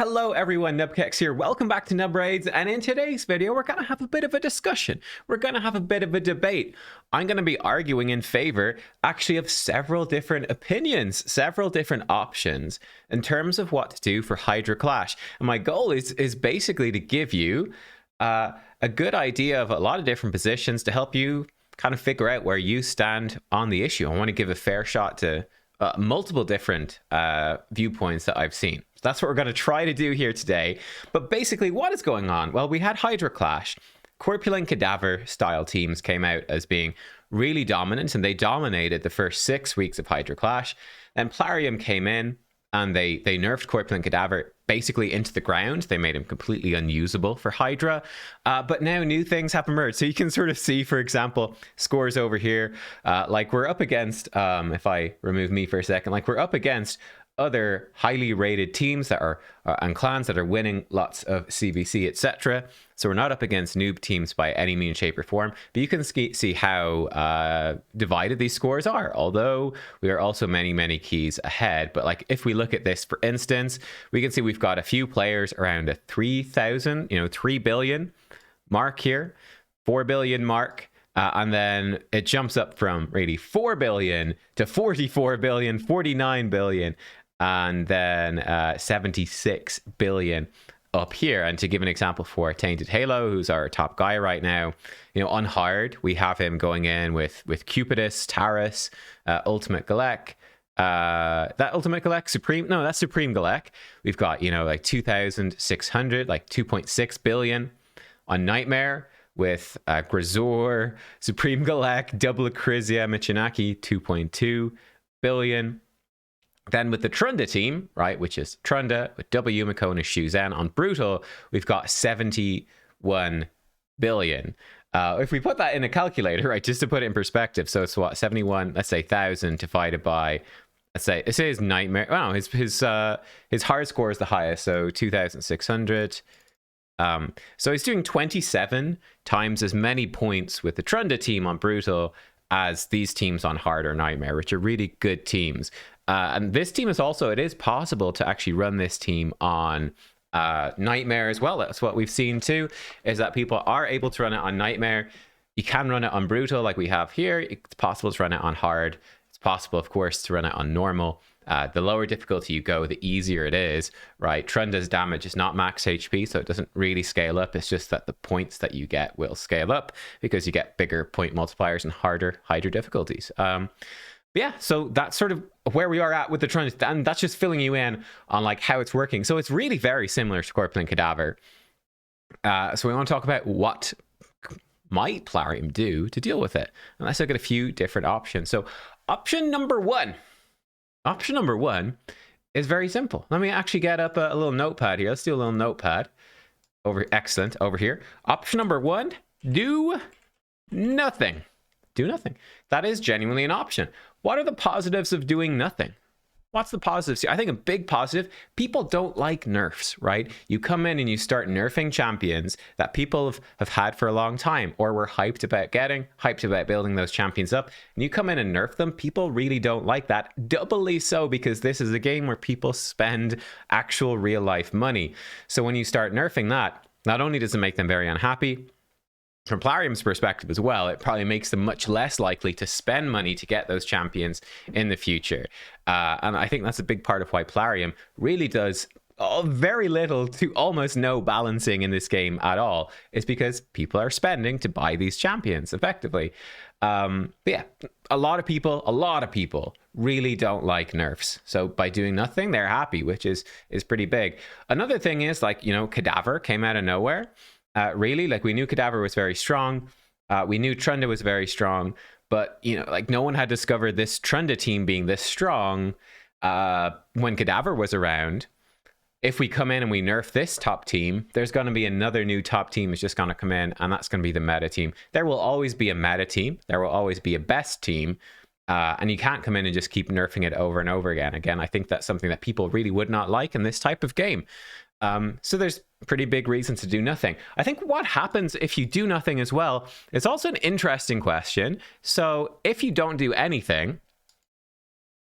Hello everyone, nubkeks here. Welcome back to Nub Raids, and in today's video we're going to have a bit of a discussion. We're going to have a bit of a debate. I'm going to be arguing in favor actually of several different opinions, several different options in terms of what to do for Hydra Clash. And my goal is basically to give you a good idea of a lot of different positions to help you kind of figure out where you stand on the issue. I want to give a fair shot to multiple different viewpoints that I've seen. So that's what we're going to try to do here today. But basically, what is going on? Well, we had Hydra Clash. Corpulent Cadaver style teams came out as being really dominant, and they dominated the first 6 weeks of Hydra Clash. Then Plarium came in, and they nerfed Corpulent Cadaver basically into the ground. They made him completely unusable for Hydra. But now new things have emerged. So you can sort of see, for example, scores over here. Like we're up against, if I remove me for a second, like we're up against other highly rated teams that are and clans that are winning lots of CVC, etc. So we're not up against noob teams by any means, shape, or form. But you can see how divided these scores are. Although we are also many keys ahead. But like if we look at this, for instance, we can see we've got a few players around a 3,000, 3 billion mark here, 4 billion mark. And then it jumps up from really 4 billion to 44 billion, 49 billion, and then 76 billion up here. And to give an example for Tainted Halo, who's our top guy right now, on hard, we have him going in with Cupidus, Taurus, Ultimate Galek. That Ultimate Galek, Supreme, no, that's Supreme Galek. We've got, like 2,600, like 2.6 billion on Nightmare, with Grazor, Supreme Galek, Double Acrizia, Michinaki, 2.2 billion. Then with the Trunda team, right, which is Trunda with W, Makona, Shuzen on Brutal, we've got 71 billion. If we put that in a calculator, right, just to put it in perspective, so it's what, 71, let's say 1,000 divided by, let's say his Nightmare, well, his hard score is the highest, so 2,600. So he's doing 27 times as many points with the Trunda team on Brutal as these teams on Hard or Nightmare, which are really good teams. And this team is also, it is possible to actually run this team on Nightmare as well. That's what we've seen too, is that people are able to run it on Nightmare. You can run it on Brutal like we have here. It's possible to run it on Hard. It's possible, of course, to run it on Normal. The lower difficulty you go, the easier it is, right? Trunda's damage is not max HP, so it doesn't really scale up. It's just that the points that you get will scale up because you get bigger point multipliers and harder Hydra difficulties. Yeah, so that's sort of where we are at with the Trunda, and that's just filling you in on like how it's working. So it's really very similar to Corpulent Cadaver. So we want to talk about what might Plarium do to deal with it. And let's look at a few different options. So option number one is very simple. Let me actually get up a little notepad here. Let's do a little notepad. Excellent, over here. Option number one, do nothing. Do nothing. That is genuinely an option. What are the positives of doing nothing? What's the positives here? I think a big positive, people don't like nerfs, right? You come in and you start nerfing champions that people have had for a long time or were hyped about building those champions up. And you come in and nerf them, people really don't like that. Doubly so because this is a game where people spend actual real life money. So when you start nerfing that, not only does it make them very unhappy, from Plarium's perspective as well, it probably makes them much less likely to spend money to get those champions in the future. And I think that's a big part of why Plarium really does very little to almost no balancing in this game at all. Is because people are spending to buy these champions effectively. But yeah, a lot of people really don't like nerfs. So by doing nothing, they're happy, which is pretty big. Another thing is, like, Cadaver came out of nowhere. Really, like, we knew Cadaver was very strong. We knew Trunda was very strong, but like, no one had discovered this Trunda team being this strong when Cadaver was around. If we come in and we nerf this top team, there's going to be another new top team that's just going to come in, and that's going to be the meta team. There will always be a meta team. There will always be a best team. And you can't come in and just keep nerfing it over and over again. Again, I think that's something that people really would not like in this type of game. So there's pretty big reasons to do nothing. I think what happens if you do nothing as well is also an interesting question. So if you don't do anything,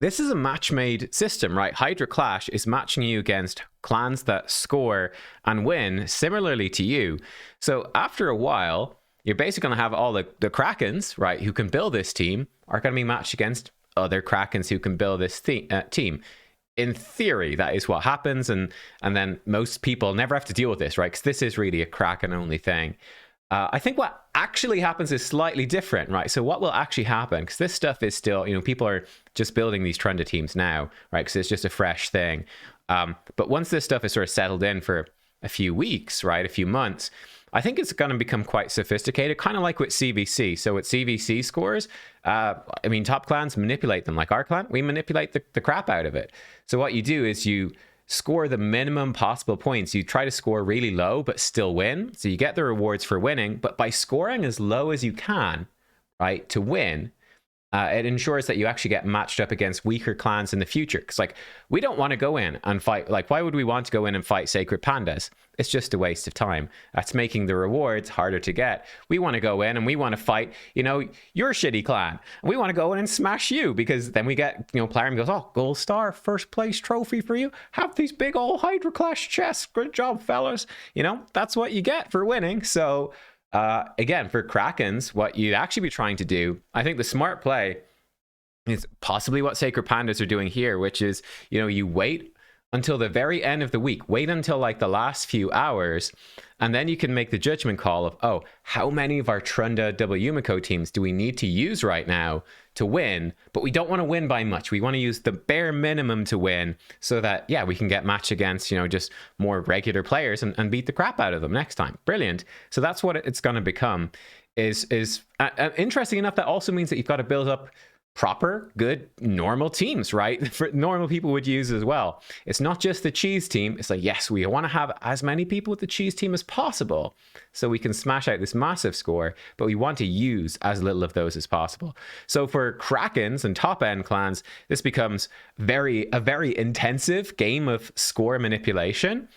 this is a match-made system, right? Hydra Clash is matching you against clans that score and win similarly to you. So after a while, you're basically going to have all the Krakens, right, who can build this team, are going to be matched against other Krakens who can build this team. In theory, that is what happens, and then most people never have to deal with this, right? Because this is really a Kraken-only thing. I think what actually happens is slightly different, right? So what will actually happen, because this stuff is still, people are just building these Trenda teams now, right? Because it's just a fresh thing. But once this stuff is sort of settled in for a few weeks, right, a few months, I think it's going to become quite sophisticated, kind of like with CVC. So with CVC scores, top clans manipulate them. Like our clan, we manipulate the crap out of it. So what you do is you score the minimum possible points. You try to score really low, but still win. So you get the rewards for winning, but by scoring as low as you can, right, to win, it ensures that you actually get matched up against weaker clans in the future. Because, we don't want to go in and fight. Why would we want to go in and fight Sacred Pandas? It's just a waste of time. That's making the rewards harder to get. We want to go in and we want to fight, your shitty clan. We want to go in and smash you, because then we get, Plarium goes, oh, gold star, first place trophy for you. Have these big old Hydra Clash chests. Good job, fellas. That's what you get for winning. So, again, for Krakens, what you'd actually be trying to do, I think the smart play is possibly what Sacred Pandas are doing here, which is, you wait until the very end of the week, wait until the last few hours, and then you can make the judgment call of, oh, how many of our Trunda double Yumiko teams do we need to use right now to win? But we don't want to win by much. We want to use the bare minimum to win, so that, yeah, we can get matched against, just more regular players and beat the crap out of them next time. Brilliant. So that's what it's going to become. Is interesting enough, that also means that you've got to build up proper, good, normal teams, right? For normal people would use as well. It's not just the cheese team. It's yes, we want to have as many people with the cheese team as possible so we can smash out this massive score, but we want to use as little of those as possible. So for Krakens and top-end clans, this becomes a very intensive game of score manipulation,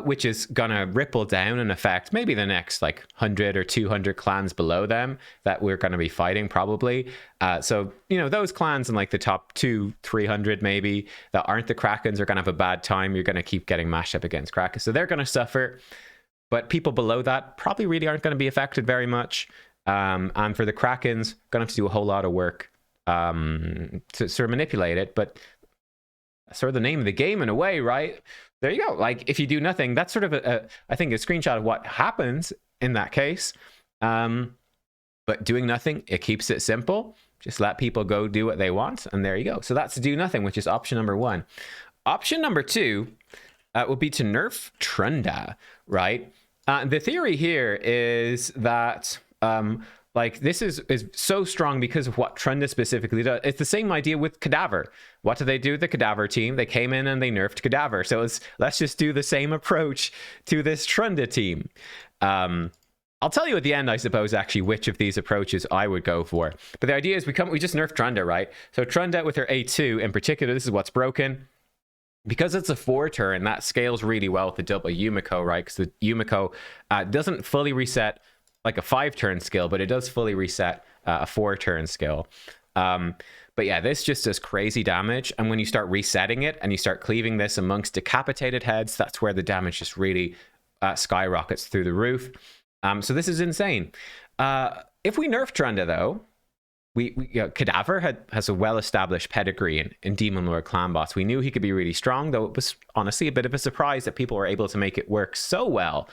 which is gonna ripple down and affect maybe the next 100 or 200 clans below them that we're gonna be fighting probably. So those clans in the top 200-300 maybe that aren't the Krakens are gonna have a bad time. You're gonna keep getting mashed up against Krakens, so they're gonna suffer. But people below that probably really aren't gonna be affected very much. And for the Krakens, gonna have to do a whole lot of work to sort of manipulate it. But sort of the name of the game in a way, right? There you go. If you do nothing, that's sort of I think a screenshot of what happens in that case. But doing nothing, it keeps it simple. Just let people go do what they want, and there you go. So that's do nothing, which is option number 1. Option number 2 would be to nerf Trenda, right? The theory here is that this is so strong because of what Trenda specifically does. It's the same idea with Cadaver. What did they do with the Cadaver team? They came in and they nerfed Cadaver. So let's just do the same approach to this Trenda team. I'll tell you at the end, I suppose, actually, which of these approaches I would go for. But the idea is we just nerf Trenda, right? So Trenda with her A2 in particular, this is what's broken. Because it's a 4-turn, that scales really well with the double Yumiko, right? Because the Yumiko doesn't fully reset a 5-turn skill, but it does fully reset a 4-turn skill. But yeah, this just does crazy damage. And when you start resetting it and you start cleaving this amongst decapitated heads, that's where the damage just really skyrockets through the roof. So this is insane. If we nerf Trenda, though, Cadaver has a well-established pedigree in Demon Lord Clan Boss. We knew he could be really strong, though it was honestly a bit of a surprise that people were able to make it work so well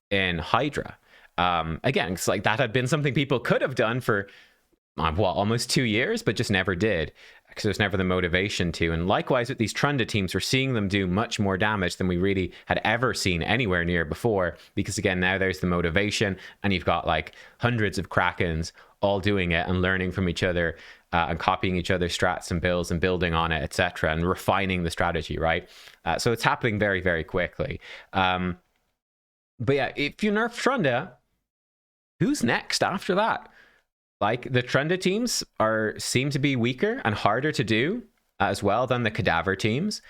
in Hydra. Again, it's that had been something people could have done for almost 2 years, but just never did, because there's never the motivation to. And likewise with these Trunda teams, we're seeing them do much more damage than we really had ever seen anywhere near before, because again, now there's the motivation, and you've got hundreds of Krakens all doing it and learning from each other, and copying each other's strats and builds and building on it, etc., and refining the strategy, right? So it's happening very, very quickly. But yeah, if you nerf Trunda, who's next after that? The Trenda teams seem to be weaker and harder to do as well than the Cadaver teams.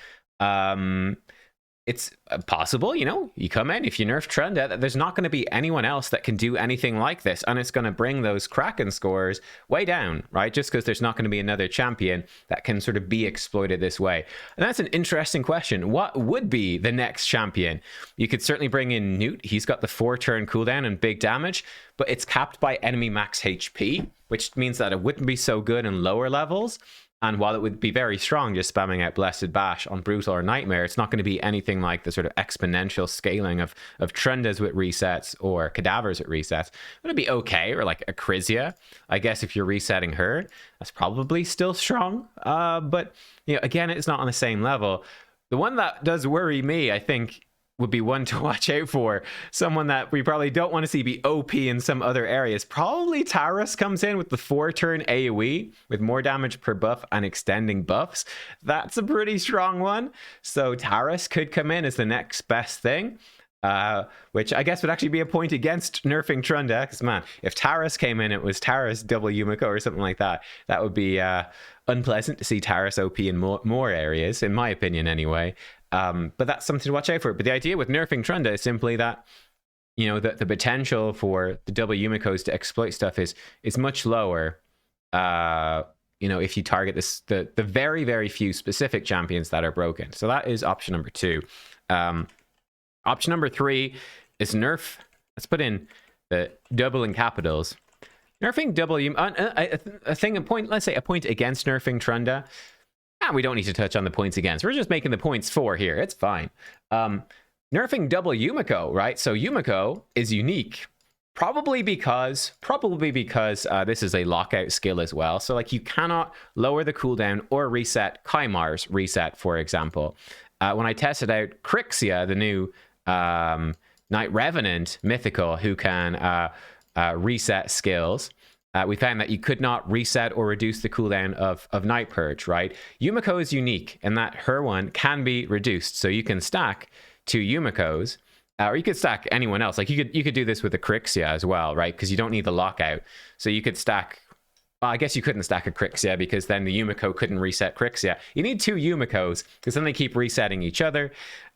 it's possible, you know, you come in, if you nerf Trenda, there's not going to be anyone else that can do anything like this. And it's going to bring those Kraken scores way down, right? Just because there's not going to be another champion that can sort of be exploited this way. And that's an interesting question. What would be the next champion? You could certainly bring in Newt. He's got the 4-turn cooldown and big damage, but it's capped by enemy max HP, which means that it wouldn't be so good in lower levels. And while it would be very strong, just spamming out Blessed Bash on Brutal or Nightmare, it's not going to be anything like the sort of exponential scaling of Trendas with resets or Cadavers at resets. It'd be okay, or like a Crizia. I guess if you're resetting her, that's probably still strong. But, you know, again, it's not on the same level. The one that does worry me, I think, would be one to watch out for. Someone that we probably don't want to see be OP in some other areas. Probably Taurus comes in with the 4-turn AoE with more damage per buff and extending buffs. That's a pretty strong one. So Taurus could come in as the next best thing. Which I guess would actually be a point against nerfing Trenda, because man, if Taurus came in, it was Taurus double Yumiko or something like that. That would be unpleasant to see Taurus OP in more areas, in my opinion anyway. But that's something to watch out for. But the idea with nerfing Trenda is simply that, you know, the potential for the double Yumikos to exploit stuff is much lower. You know, if you target the very, very few specific champions that are broken. So that is option number 2. Option number 3 is nerf. Let's put in the double in capitals. Nerfing double let's say a point against nerfing Trenda. We don't need to touch on the points against. We're just making the points for here. It's fine. Nerfing double Yumiko, right? So Yumiko is unique. Probably because this is a lockout skill as well. So like you cannot lower the cooldown or reset Kaimar's reset, for example. When I tested out Crixia, the new Night Revenant mythical who can reset skills, we found that you could not reset or reduce the cooldown of Night Purge, right? Yumiko is unique in that her one can be reduced. So you can stack 2 Yumikos, or you could stack anyone else. Like you could do this with a Crixia as well, right? Because you don't need the lockout. So you could stack, well, I guess you couldn't stack a Crixia because then the Yumiko couldn't reset Crixia. You need 2 Yumikos because then they keep resetting each other.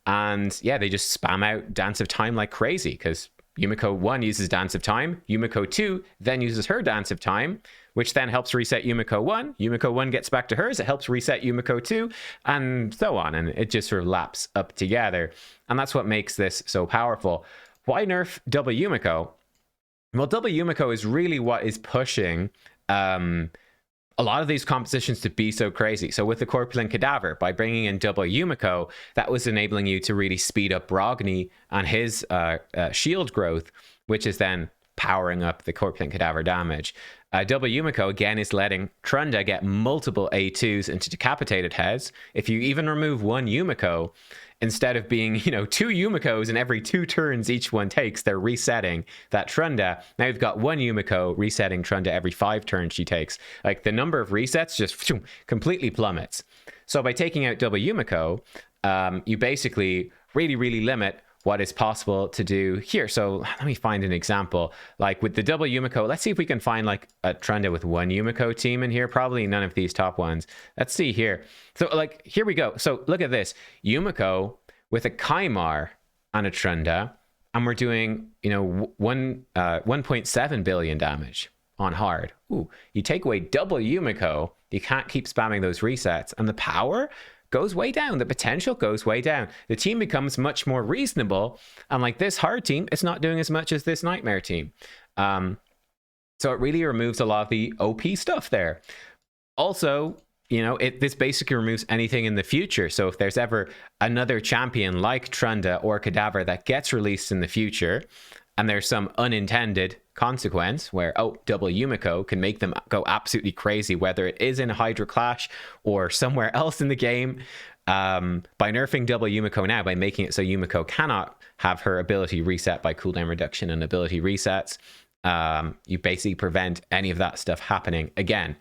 And yeah, they just spam out Dance of Time like crazy because Yumiko 1 uses Dance of Time. Yumiko 2 then uses her Dance of Time, which then helps reset Yumiko 1. Yumiko 1 gets back to hers. It helps reset Yumiko 2, and so on. And it just sort of laps up together. And that's what makes this so powerful. Why nerf double Yumiko? Well, double Yumiko is really what is pushing a lot of these compositions to be so crazy. So with the Corpulent Cadaver, by bringing in double Yumiko, that was enabling you to really speed up Brogni and his shield growth, which is then powering up the Corpulent Cadaver damage. Double Yumiko, again, is letting Trenda get multiple A2s into decapitated heads. If you even remove 1 Yumiko, instead of being, you know, 2 Yumikos and every 2 turns each one takes, they're resetting that Trenda. Now you've got 1 Yumiko resetting Trenda every 5 turns she takes. Like the number of resets just completely plummets. So by taking out double Yumiko, you basically really limit what is possible to do here. So let me find an example. Like with the double Yumiko, let's see if we can find like a Trenda with 1 Yumiko team in here. Probably none of these top ones. Let's see here. So like, here we go. So look at this. Yumiko with a Kaimar and a Trenda, and we're doing, you know, 1.7 billion damage on hard. Ooh, you take away double Yumiko, you can't keep spamming those resets, and the power goes way down. The potential goes way down. The team becomes much more reasonable. And like this hard team, it's not doing as much as this Nightmare team. So it really removes a lot of the OP stuff there. Also, you know, this basically removes anything in the future. So if there's ever another champion like Trenda or Cadaver that gets released in the future, and there's some unintended consequence where, oh, double Yumiko can make them go absolutely crazy, whether it is in Hydra Clash or somewhere else in the game. By nerfing double Yumiko now, by making it so Yumiko cannot have her ability reset by cooldown reduction and ability resets, you basically prevent any of that stuff happening again.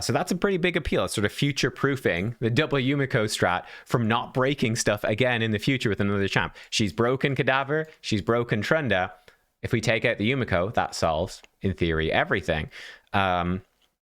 So that's a pretty big appeal. It's sort of future-proofing the double Yumiko strat from not breaking stuff again in the future with another champ. She's broken Cadaver, she's broken Trenda. If we take out the Yumiko, that solves, in theory, everything.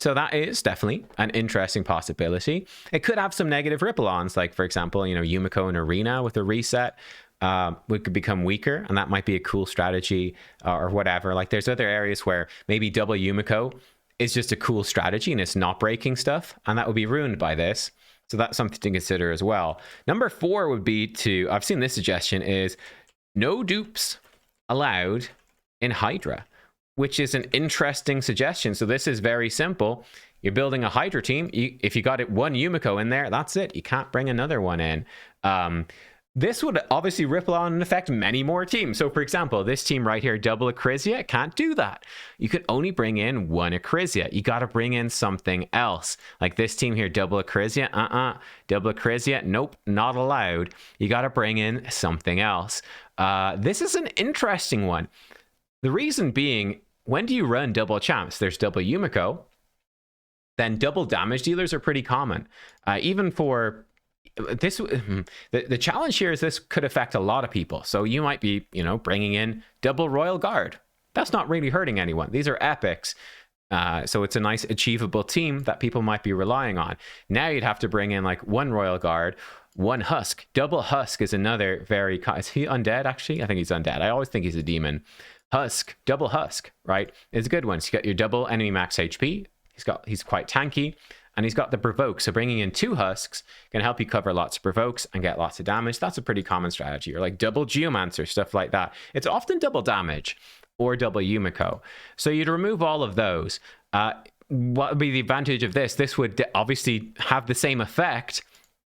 So that is definitely an interesting possibility. It could have some negative ripple-ons, like, for example, Yumiko and Arena with a reset could become weaker, and that might be a cool strategy or whatever. Like, there's other areas where maybe double Yumiko is just a cool strategy and it's not breaking stuff, and that would be ruined by this. So that's something to consider as well. Number 4 would be I've seen this suggestion, is no dupes allowed in Hydra, which is an interesting suggestion. So this is very simple. You're building a Hydra team. If you got one Yumiko in there, that's it. You can't bring another one in. This would obviously ripple on and affect many more teams. So for example, this team right here, double Acrisia, can't do that. You could only bring in one Acrisia. You got to bring in something else. Like this team here, double Acrisia, double Acrisia, nope, not allowed. You got to bring in something else. This is an interesting one. The reason being, when do you run double champs? There's double Yumiko. Then double damage dealers are pretty common. Even for this, the challenge here is this could affect a lot of people. So you might be, bringing in double Royal Guard. That's not really hurting anyone. These are epics. So it's a nice achievable team that people might be relying on. Now you'd have to bring in like one Royal Guard, one Husk. Double Husk is another very... Is he undead, actually? I think he's undead. I always think he's a demon. Husk, double Husk, right? It's a good one. So you got your double enemy max HP. He's quite tanky. And he's got the provoke. So bringing in 2 Husks can help you cover lots of provokes and get lots of damage. That's a pretty common strategy. Or like double Geomancer, stuff like that. It's often double damage or double Yumiko. So you'd remove all of those. What would be the advantage of this? This would obviously have the same effect.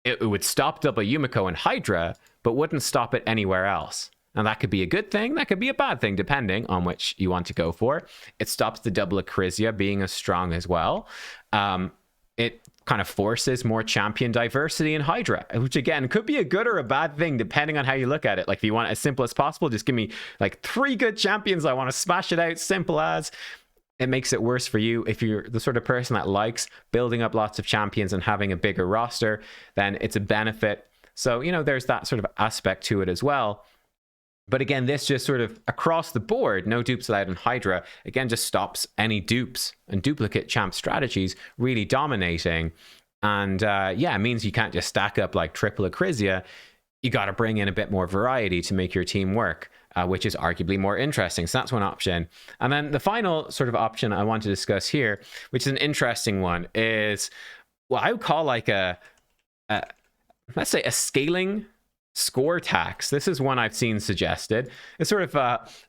It would stop double Yumiko and Hydra, but wouldn't stop it anywhere else. Now that could be a good thing, that could be a bad thing, depending on which you want to go for. It stops the double Acrisia being as strong as well. It kind of forces more champion diversity in Hydra, which again could be a good or a bad thing depending on how you look at it. Like if you want it as simple as possible, just give me like 3 good champions, I want to smash it out, simple as. It makes it worse for you. If you're the sort of person that likes building up lots of champions and having a bigger roster, then it's a benefit. So, there's that sort of aspect to it as well. But again, this just sort of across the board, no dupes allowed in Hydra, again, just stops any dupes and duplicate champ strategies really dominating. And it means you can't just stack up like triple Acrisia. You got to bring in a bit more variety to make your team work, which is arguably more interesting. So that's one option. And then the final sort of option I want to discuss here, which is an interesting one, is what I would call like let's say a scaling score tax. This is one I've seen suggested. It's sort of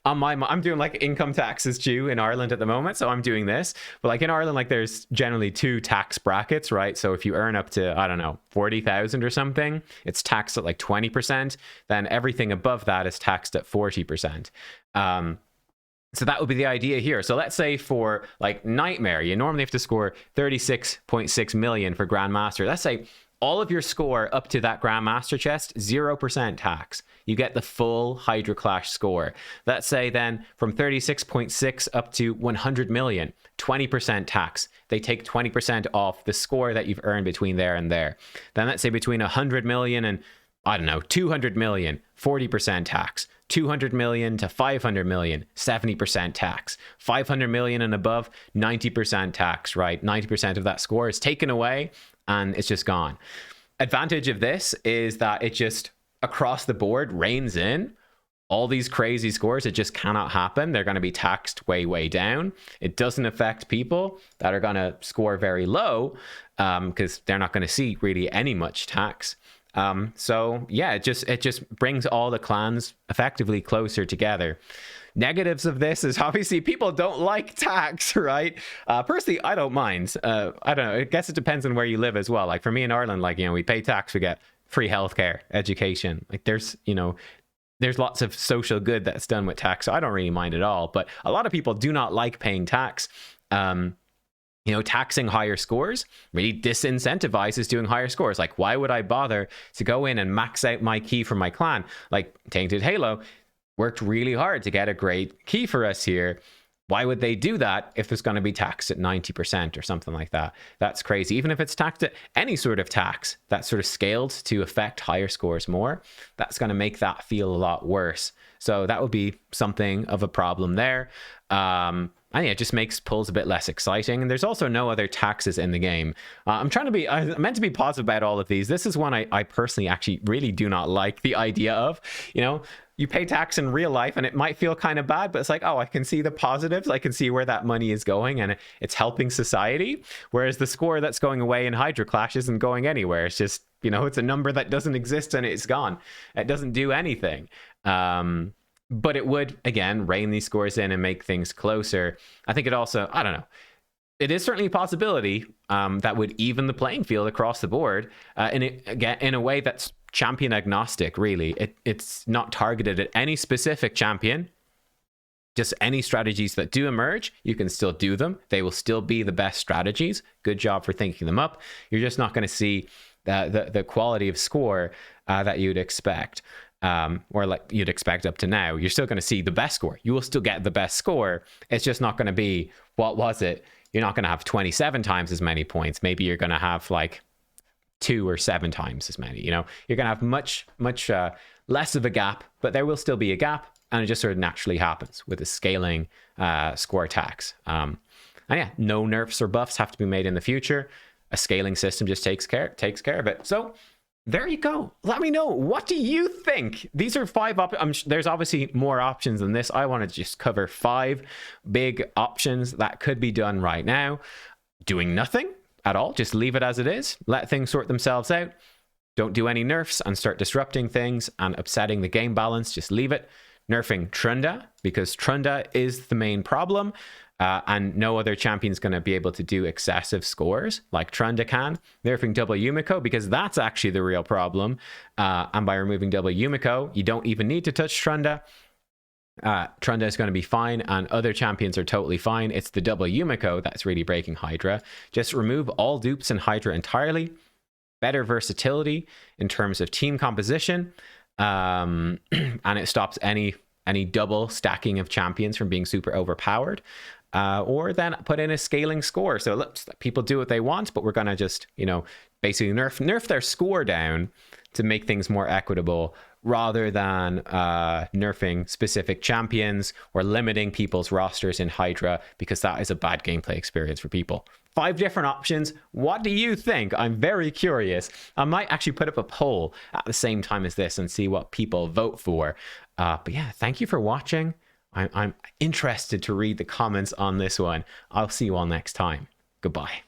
I'm doing like income taxes due in Ireland at the moment, so I'm doing this. But like in Ireland, like there's generally 2 tax brackets, right? So if you earn up to, I don't know, 40,000 or something, it's taxed at like 20%. Then everything above that is taxed at 40%. So that would be the idea here. So let's say for like Nightmare, you normally have to score 36.6 million for Grandmaster. Let's say all of your score up to that Grandmaster chest, 0% tax. You get the full Hydra Clash score. Let's say then from 36.6 up to 100 million, 20% tax. They take 20% off the score that you've earned between there and there. Then let's say between 100 million and, I don't know, 200 million, 40% tax. 200 million to 500 million, 70% tax. 500 million and above, 90% tax, right? 90% of that score is taken away and it's just gone. Advantage of this is that it just across the board reins in all these crazy scores. It just cannot happen. They're going to be taxed way, way down. It doesn't affect people that are going to score very low because they're not going to see really any much tax. So yeah, it just brings all the clans effectively closer together. Negatives of this is obviously people don't like tax, right? Personally, I don't mind. I don't know. I guess it depends on where you live as well. Like for me in Ireland, like, we pay tax, we get free healthcare, education. Like there's lots of social good that's done with tax. So I don't really mind at all. But a lot of people do not like paying tax. Taxing higher scores really disincentivizes doing higher scores. Like, why would I bother to go in and max out my key for my clan? Like, Tainted Halo worked really hard to get a great key for us here. Why would they do that if there's going to be taxed at 90% or something like that? That's crazy. Even if it's taxed at any sort of tax that's sort of scaled to affect higher scores more, that's going to make that feel a lot worse. So that would be something of a problem there. And yeah, it just makes pulls a bit less exciting. And there's also no other taxes in the game. I'm meant to be positive about all of these. This is one I personally actually really do not like the idea of. You know, you pay tax in real life and it might feel kind of bad, but it's like, oh, I can see the positives. I can see where that money is going and it's helping society. Whereas the score that's going away in Hydra Clash isn't going anywhere. It's just, you know, it's a number that doesn't exist and it's gone. It doesn't do anything. But it would, again, rein these scores in and make things closer. I think it also, I don't know, it is certainly a possibility that would even the playing field across the board in a way that's champion agnostic, really. It's not targeted at any specific champion. Just any strategies that do emerge, you can still do them. They will still be the best strategies. Good job for thinking them up. You're just not going to see the quality of score that you'd expect. Or like you'd expect up to now. You're still going to see the best score. You will still get the best score. It's just not going to be, what was it? You're not going to have 27 times as many points. Maybe you're going to have like 2 or 7 times as many. You know, you're going to have much less of a gap, but there will still be a gap, and it just sort of naturally happens with a scaling score tax. And yeah, no nerfs or buffs have to be made in the future. A scaling system just takes care of it. So there you go. Let me know. What do you think? These are 5 options. There's obviously more options than this. I want to just cover 5 big options that could be done right now. Doing nothing at all. Just leave it as it is. Let things sort themselves out. Don't do any nerfs and start disrupting things and upsetting the game balance. Just leave it. Nerfing Trena, because Trena is the main problem. And no other champion's going to be able to do excessive scores like Trena can. Nerfing double Yumiko, because that's actually the real problem. And by removing double Yumiko, you don't even need to touch Trena. Trena is going to be fine, and other champions are totally fine. It's the double Yumiko that's really breaking Hydra. Just remove all dupes in Hydra entirely. Better versatility in terms of team composition. And it stops any double stacking of champions from being super overpowered. Or then put in a scaling score. So let people do what they want, but we're going to just, you know, basically nerf their score down to make things more equitable, rather than nerfing specific champions or limiting people's rosters in Hydra, because that is a bad gameplay experience for people. 5 different options. What do you think? I'm very curious. I might actually put up a poll at the same time as this and see what people vote for. But yeah, thank you for watching. I'm interested to read the comments on this one. I'll see you all next time. Goodbye.